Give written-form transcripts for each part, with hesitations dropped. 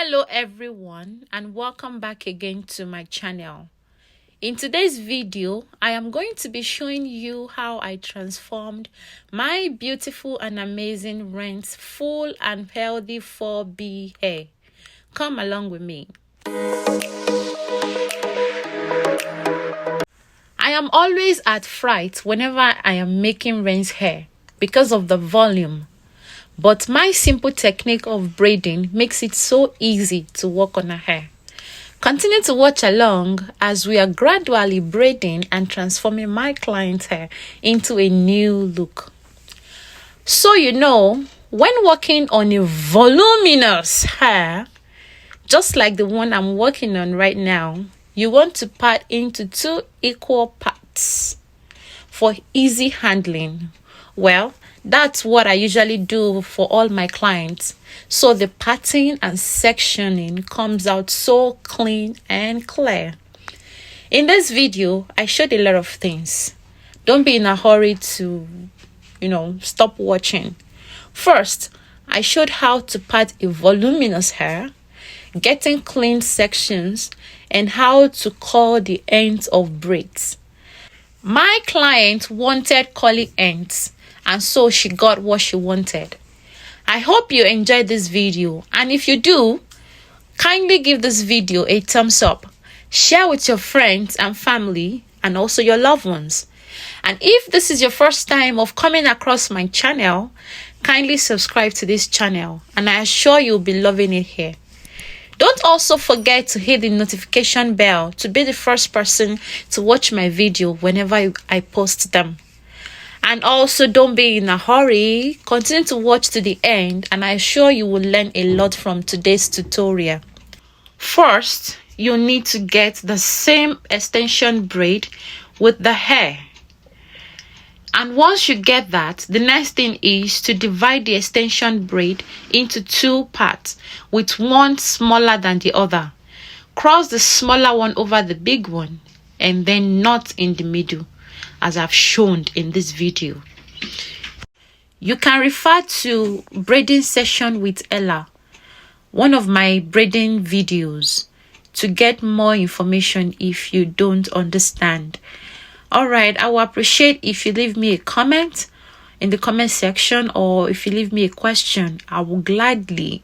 Hello everyone, and welcome back again to my channel. In today's video, I am going to be showing you how I transformed my beautiful and amazing Wren's full and healthy 4B hair. Come along with me. I am always at fright whenever I am making Wren's hair because of the volume. But my simple technique of braiding makes it so easy to work on her hair. Continue to watch along as we are gradually braiding and transforming my client's hair into a new look. So when working on a voluminous hair, just like the one I'm working on right now, you want to part into 2 equal parts for easy handling. Well, that's what I usually do for all my clients. So the parting and sectioning comes out so clean and clear. In this video, I showed a lot of things. Don't be in a hurry to, stop watching. First, I showed how to part a voluminous hair, getting clean sections, and how to curl the ends of braids. My client wanted curly ends, and so she got what she wanted. I hope you enjoyed this video, and if you do, kindly give this video a thumbs up. Share with your friends and family and also your loved ones. And if this is your first time of coming across my channel, kindly subscribe to this channel, and I assure you'll be loving it here. Don't also forget to hit the notification bell to be the first person to watch my video whenever I post them. And also, don't be in a hurry. Continue to watch to the end, and I assure you will learn a lot from today's tutorial. First, you need to get the same extension braid with the hair. And once you get that, the next thing is to divide the extension braid into 2 parts, with one smaller than the other. Cross the smaller one over the big one, and then knot in the middle, as I've shown in this video. You can refer to braiding session with Ella, one of my braiding videos, to get more information if you don't understand. Alright, I will appreciate if you leave me a comment in the comment section, or if you leave me a question, I will gladly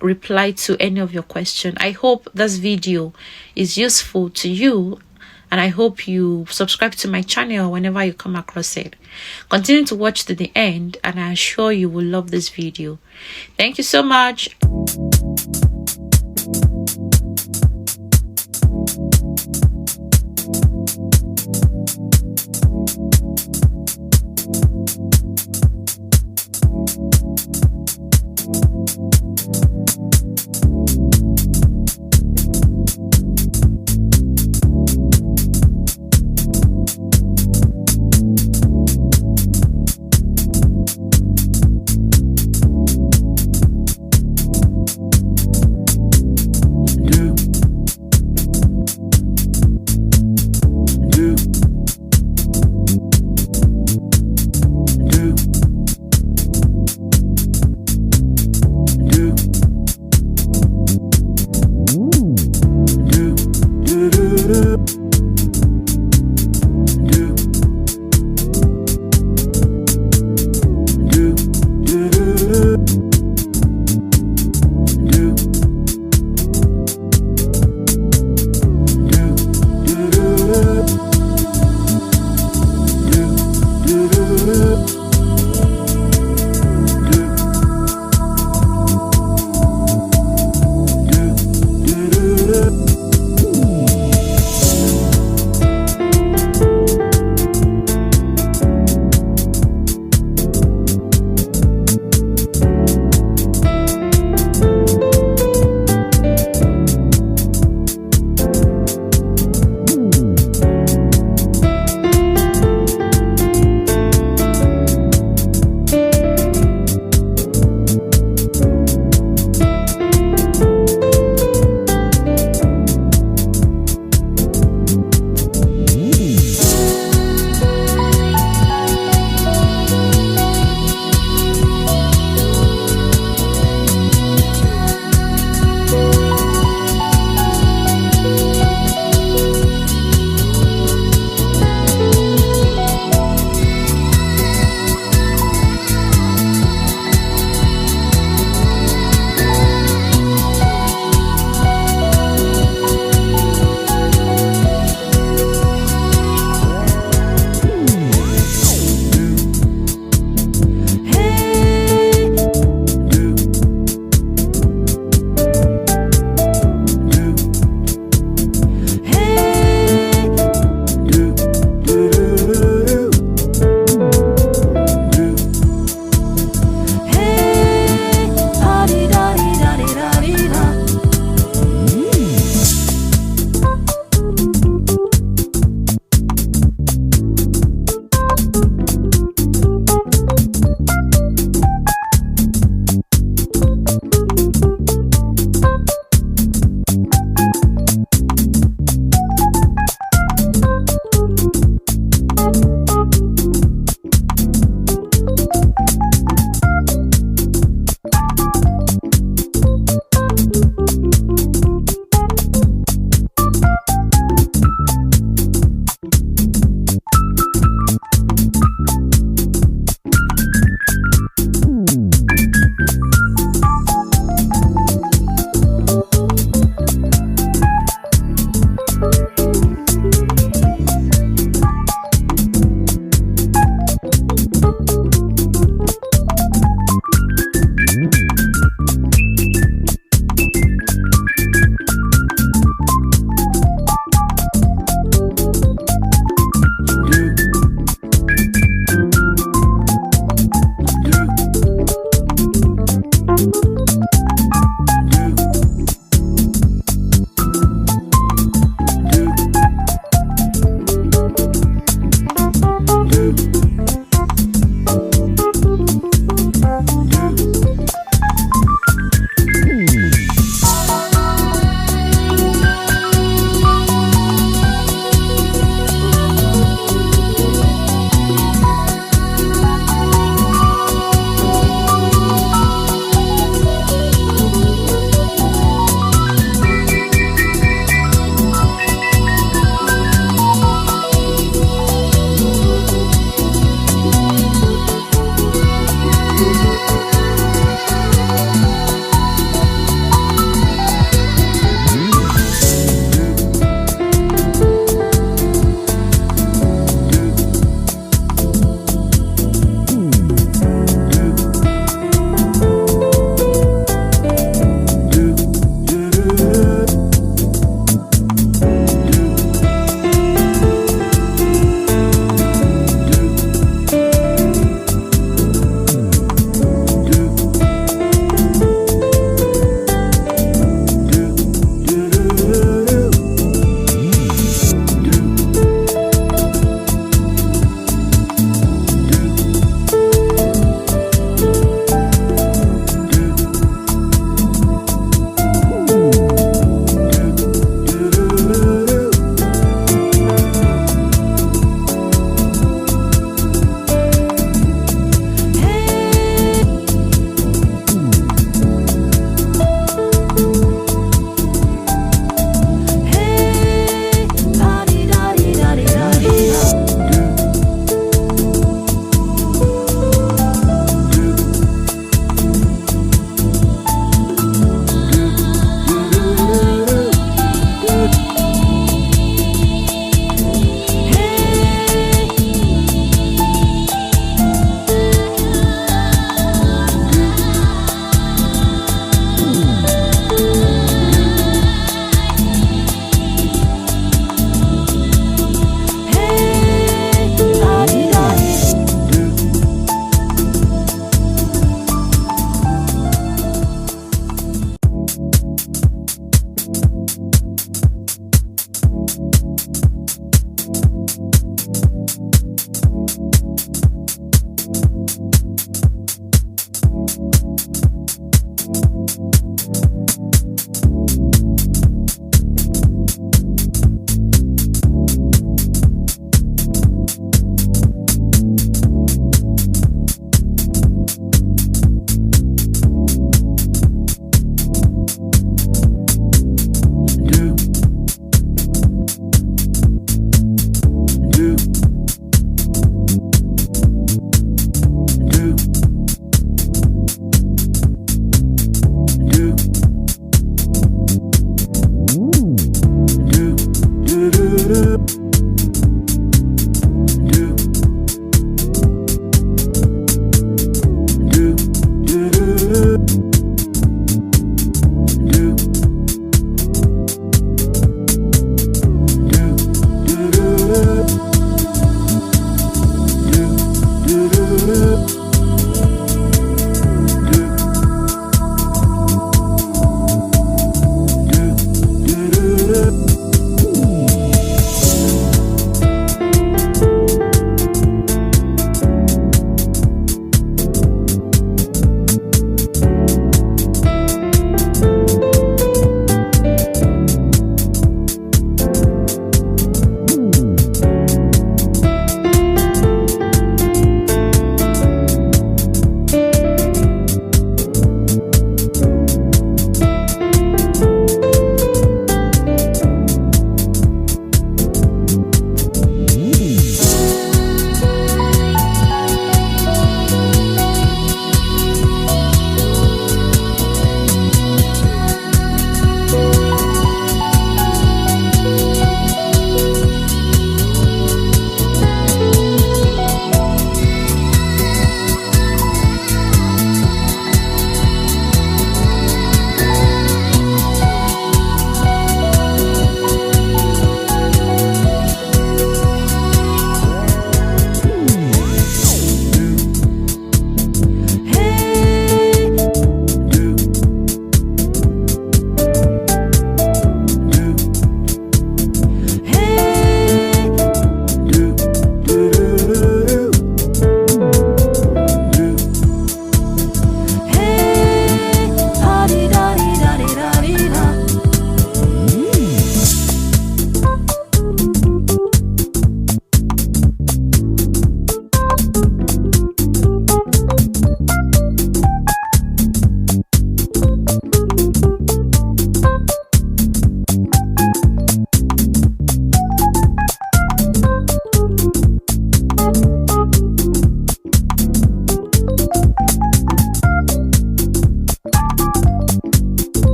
reply to any of your questions. I hope this video is useful to you, and I hope you subscribe to my channel whenever you come across it. Continue to watch to the end, and I assure you will love this video. Thank you so much.